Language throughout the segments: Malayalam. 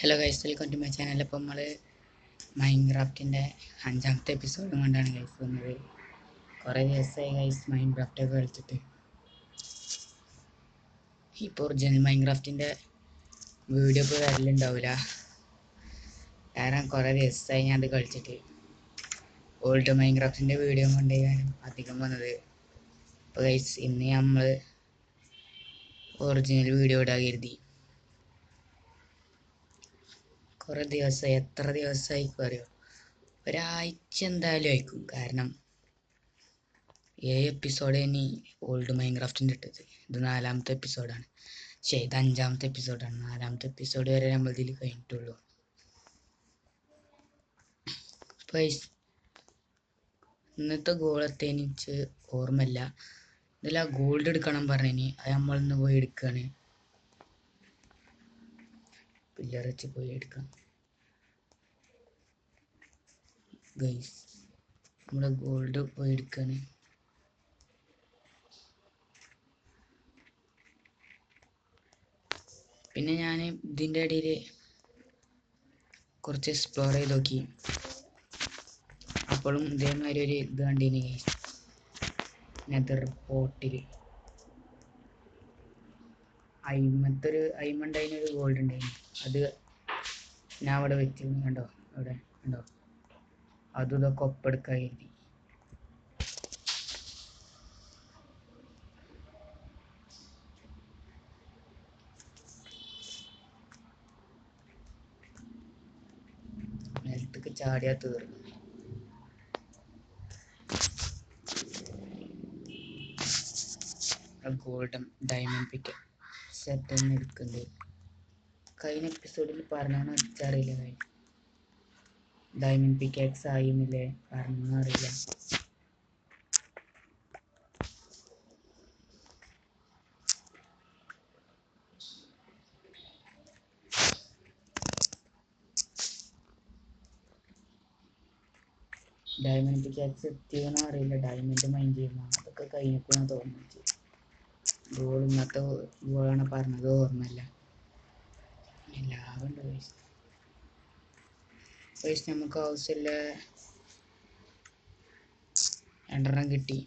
Hello guys, welcome to my channel. അപ്പോൾ നമ്മൾ മൈൻക്രാഫ്റ്റിൻ്റെ 5ാമത്തെ എപ്പിസോഡും കൊണ്ടാണ് ഗൈസ് വന്നത്. കുറേ ദിവസമായി ഗൈസ് മൈൻക്രാഫ്റ്റൊക്കെ കളിച്ചിട്ട്. ഇപ്പോൾ ഒറിജിനൽ മൈൻക്രാഫ്റ്റിൻ്റെ വീഡിയോ ഇപ്പോൾ വരലുണ്ടാവില്ല, കാരണം കുറേ ദിവസമായി ഞാൻ അത് കളിച്ചിട്ട്. ഓൾഡ് മൈൻക്രാഫ്റ്റിൻ്റെ വീഡിയോ കൊണ്ടേ ഞാൻ അധികം വന്നത്. അപ്പോൾ ഗൈസ് ഇന്ന് നമ്മൾ ഒറിജിനൽ വീഡിയോ ഇടാൻ കരുതി. കുറേ ദിവസമായി, എത്ര ദിവസമായി അറിയോ? ഒരാഴ്ച എന്തായാലും അയക്കും, കാരണം 7 എപ്പിസോഡ് ഇനി ഓൾഡ് മൈൻക്രാഫ്റ്റിൻ്റെ ഇട്ടത്. ഇത് 4ാമത്തെ എപ്പിസോഡാണ്. ഇത് 5ാമത്തെ എപ്പിസോഡാണ്. 4ാമത്തെ എപ്പിസോഡ് വരെ നമ്മൾ ഇതിൽ കഴിഞ്ഞിട്ടുള്ളൂ. ഇന്നത്തെ ഗോൾ എത്തിയെനിച്ച് ഓർമ്മയില്ല. ഇതിൽ ആ ഗോൾഡ് എടുക്കണം പറഞ്ഞിനി, അത് നമ്മളിന്ന് പോയി എടുക്കുകയാണ്. പില്ലർ വെച്ച് പോയി എടുക്കാം ഗൈസ്. നമ്മുടെ ഗോൾഡ് പോയി എടുക്കുകയാണ്. പിന്നെ ഞാൻ ഇതിൻ്റെ ഇടയിൽ കുറച്ച് എക്സ്പ്ലോർ ചെയ്ത് നോക്കി. അപ്പോഴും ഇതേമാതിരി ഒരു ഇത് കണ്ടിനി ഗൈസ്, നെതർ പോർട്ടിൽ അയിമണ്ടതിനൊരു ഗോൾഡ് ഉണ്ടായിരുന്നു. അത് ഞാൻ അവിടെ വെച്ചു. കണ്ടോ, അവിടെ കണ്ടോ, അതും ഇതൊക്കെ ഒപ്പെടുക്കാൻ കരുതി. നിലത്തേക്ക് ചാടിയാ തീർന്നു. ഗോൾഡൻ ഡയമണ്ട് പിക്ക് സെറ്റ് തന്നെ എടുക്കുന്നുണ്ട്. കഴിഞ്ഞ എപ്പിസോഡിൽ പറഞ്ഞാന്ന് വെച്ചറിയില്ല, ഡയമണ്ട് പിക്കാക്സ് ആയിന്നില്ലേ പറഞ്ഞൊന്നും അറിയില്ല. ഡയമണ്ട് പിക്കാക്സ് എത്തിയെന്ന് അറിയില്ല, ഡയമണ്ട് മൈൻഡ് ചെയ്യുന്ന അതൊക്കെ കഴിഞ്ഞപ്പോഴാണ് തോന്നുന്നത്. ഗോൾ ഇന്നത്തെ ഗോളാണ് പറഞ്ഞത്, ഓർമ്മയില്ല. എല്ലാവരും പൈസ നമുക്ക് ആവശ്യമില്ല. 2 കിട്ടി.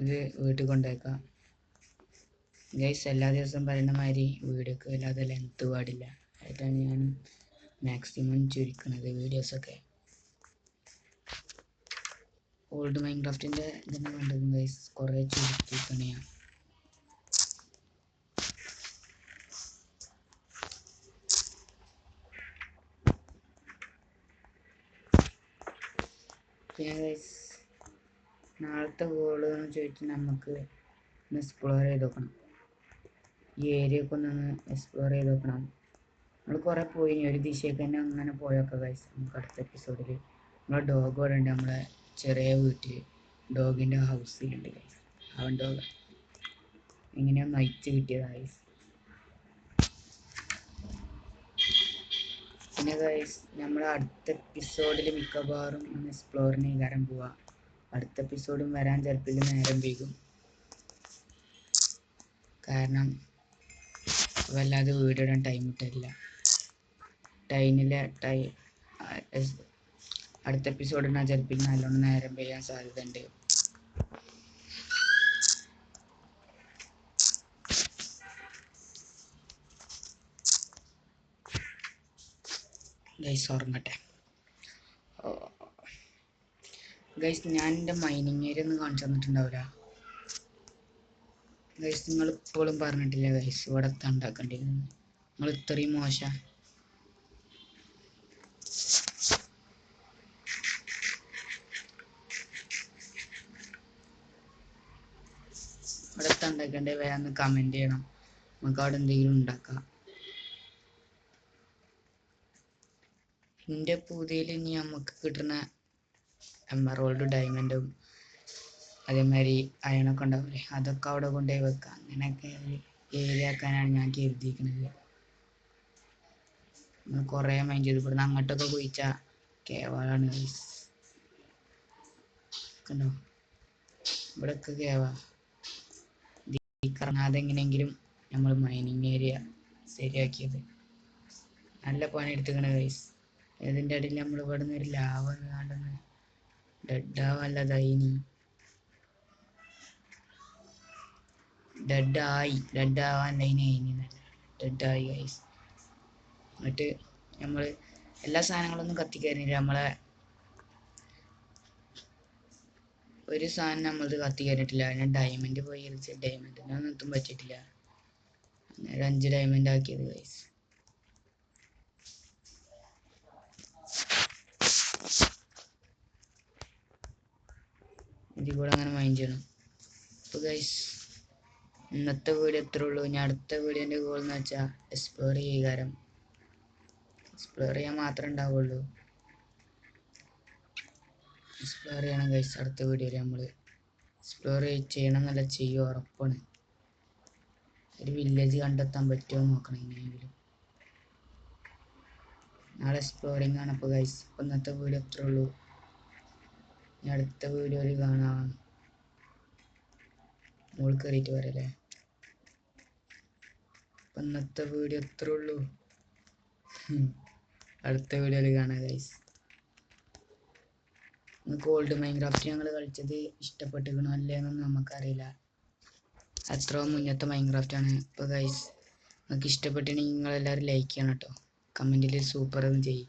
ഇത് വീട്ടിൽ കൊണ്ടുവയ്ക്കാം ഗൈസ്. എല്ലാ ദിവസവും പറയുന്ന മാതിരി വീഡിയോക്ക് വല്ലാതെ ലെങ്ത് പാടില്ല, അതാണ് ഞാൻ മാക്സിമം ചുരുക്കുന്നത് വീഡിയോസൊക്കെ. ഓൾഡ് മൈൻക്രാഫ്റ്റിൻ്റെ ഇതന്നെ കണ്ടത് ഗൈസ്, കുറേ ചുരുക്കിയിരിക്കണ ഞാൻ. പിന്നെ ഗൈസ് നാളത്തെ ഗോൾ എന്ന് ചോദിച്ചാൽ നമുക്ക് ഒന്ന് എക്സ്പ്ലോർ ചെയ്ത് നോക്കണം. ഈ ഏരിയ ഒക്കെ ഒന്ന് എക്സ്പ്ലോർ ചെയ്ത് നോക്കണം. നമ്മൾ കുറേ പോയി, ഒരു ദിശയ്ക്ക് തന്നെ അങ്ങനെ പോയൊക്കെ ഗൈസ്. നമുക്ക് അടുത്ത എപ്പിസോഡിൽ നമ്മളെ ഡോഗ് ഇവിടെ ഉണ്ട്, നമ്മളെ ചെറിയ വീട്ടിൽ ഡോഗിൻ്റെ ഹൗസിലുണ്ട് ഗൈസ്. അവൻ ഡോഗ് ഇങ്ങനെയൊന്ന് അയച്ച് കിട്ടിയത് ഗൈസ്. പിന്നെ ഗൈസ് നമ്മൾ അടുത്ത എപ്പിസോഡിൽ മിക്കവാറും ഒന്ന് എക്സ്പ്ലോറിന് ചെയ്യാൻ പോവാം. അടുത്ത എപ്പിസോഡും വരാൻ ചിലപ്പോൾ നേരം വൈകും, കാരണം വല്ലാതെ വീഡിയോ ഇടാൻ ടൈം കിട്ടില്ല. അടുത്ത എപ്പിസോഡിനാ ചിലപ്പോൾ നല്ലോണം നേരം വൈകാൻ സാധ്യത ഉണ്ട്. ഗൈസ് ഉറങ്ങട്ടെ. ഗൈസ് ഞാൻ എൻ്റെ മൈനിങ് ഏരിയ ഒന്നും കാണിച്ചു തന്നിട്ടുണ്ടാവില്ല ഗൈസ്. നിങ്ങൾ ഇപ്പോഴും പറഞ്ഞിട്ടില്ല ഗൈസ് ഇവിടെ ഉണ്ടാക്കേണ്ടിയിരുന്നു. നിങ്ങൾ ഇത്രയും മോശം. ഇവിടെ ഉണ്ടാക്കേണ്ടത് വേഗം കമൻറ്റ് ചെയ്യണം, നമുക്ക് അവിടെ എന്തെങ്കിലും ഉണ്ടാക്കാം. എൻ്റെ പുതിയയിൽ ഇനി നമുക്ക് കിട്ടുന്ന എമറോൾഡ് ഡയമണ്ടും അതേമാതിരി അയണൊക്കെ ഉണ്ടാവില്ലേ, അതൊക്കെ അവിടെ കൊണ്ടുപോയി വെക്കാം. അങ്ങനെയൊക്കെ ഏരിയ ആക്കാനാണ് ഞാൻ കരുതിയിരിക്കുന്നത്. നമ്മൾ കുറേ മൈൻഡ് ചെയ്ത് ഇവിടുന്ന് അങ്ങോട്ടൊക്കെ കുഴിച്ചാൽ കേവാളാണ് ഗൈസ്. കണ്ടോ, ഇവിടെയൊക്കെ കേവാ. ഈ കറങ്ങാതെ എങ്ങനെയെങ്കിലും നമ്മൾ മൈനിങ് ഏരിയ ശരിയാക്കിയത്. നല്ല പണി എടുത്തുക്കണ ഗൈസ്. ഇതിൻ്റെ ഇടയിൽ നമ്മൾ ഇവിടെ നിന്ന് ഒരു ലാവ കണ്ടെന്ന് ഡെഡാവല്ലതായിനി ഡെഡാവാൻ ലൈനായി ഡെഡായി ഗൈസ്. എന്നിട്ട് നമ്മൾ എല്ലാ സാധനങ്ങളൊന്നും കത്തിക്കരുന്നില്ല. നമ്മളെ ഒരു സാധനം നമ്മളത് കത്തിക്കറിയിട്ടില്ല. ഞാൻ ഡയമണ്ട് പോയി കളിച്ച ഡയമണ്ടിനൊന്നും എത്തും പറ്റിയിട്ടില്ല. ഒരു 5 ഡയമണ്ട് ആക്കിയത് ഗൈസ്. ഇതിൽ കൂടെ അങ്ങനെ മൈൻഡ് ചെയ്യണം. അപ്പോൾ ഗൈസ് ഇന്നത്തെ വീഡിയോ എത്ര ഉള്ളൂ. ഞാൻ അടുത്ത വീഡിയോൻ്റെ ഗോൾ എന്ന് വെച്ചാൽ എക്സ്പ്ലോർ ചെയ്യാൻ മാത്രമേ ഉണ്ടാവുള്ളൂ. എക്സ്പ്ലോർ ചെയ്യണം ഗൈസ്. അടുത്ത വീഡിയോയിൽ നമ്മൾ എക്സ്പ്ലോർ ചെയ്യണം എന്നല്ല, ചെയ്യും ഉറപ്പാണ്. ഒരു വില്ലേജ് കണ്ടെത്താൻ പറ്റുമോ നോക്കണം ഇനിയെങ്കിലും. നാളെ എക്സ്പ്ലോറിങ് ആണ്. അപ്പോൾ ഗൈസ് അപ്പോൾ ഇന്നത്തെ വീഡിയോ എത്ര ഉള്ളൂ. ഞാൻ അടുത്ത വീഡിയോയിൽ കാണാം. മോൾ കയറിയിട്ട് പറയല്ലേ. അപ്പം ഇന്നത്തെ വീഡിയോ എത്ര ഉള്ളൂ. അടുത്ത വീഡിയോയിൽ കാണാം ഗൈസ്. ഗോൾഡ് മൈൻക്രാഫ്റ്റ് ഞങ്ങൾ കളിച്ചത് ഇഷ്ടപ്പെട്ടിരിക്കണോ അല്ലേന്നൊന്നും നമുക്കറിയില്ല. അത്ര മുന്നത്തെ മൈൻക്രാഫ്റ്റ് ആണ്. ഇപ്പോൾ ഗൈസ് നിങ്ങൾക്ക് ഇഷ്ടപ്പെട്ടിട്ടുണ്ടെങ്കിൽ നിങ്ങളെല്ലാവരും ലൈക്ക് ചെയ്യണം കേട്ടോ. കമൻറ്റിൽ സൂപ്പർ എന്ന് ചെയ്യും.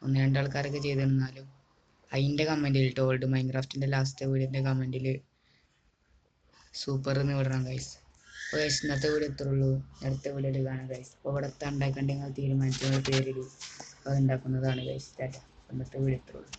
1-2 ആൾക്കാരൊക്കെ ചെയ്തിരുന്നാലും അതിൻ്റെ കമൻറ്റിൽ ഓൾഡ് മൈൻക്രാഫ്റ്റിൻ്റെ ലാസ്റ്റ് വീഡിയോൻ്റെ കമൻറ്റിൽ സൂപ്പർ എന്ന് വിടണം ഗൈസ്. അപ്പോൾ ഗൈസ് ഇന്നത്തെ വീഡിയോ എത്ര ഉള്ളൂ. അടുത്ത വീഡിയോയിൽ കാണാം ഗൈസ്. അപ്പോൾ ഇവിടെ ഉണ്ടാക്കേണ്ട നിങ്ങൾ തീരുമാനിച്ച പേരിൽ അത് ഉണ്ടാക്കുന്നതാണ് ഗൈസ്. ഇന്നത്തെ വീഡിയോ എത്ര ഉള്ളൂ.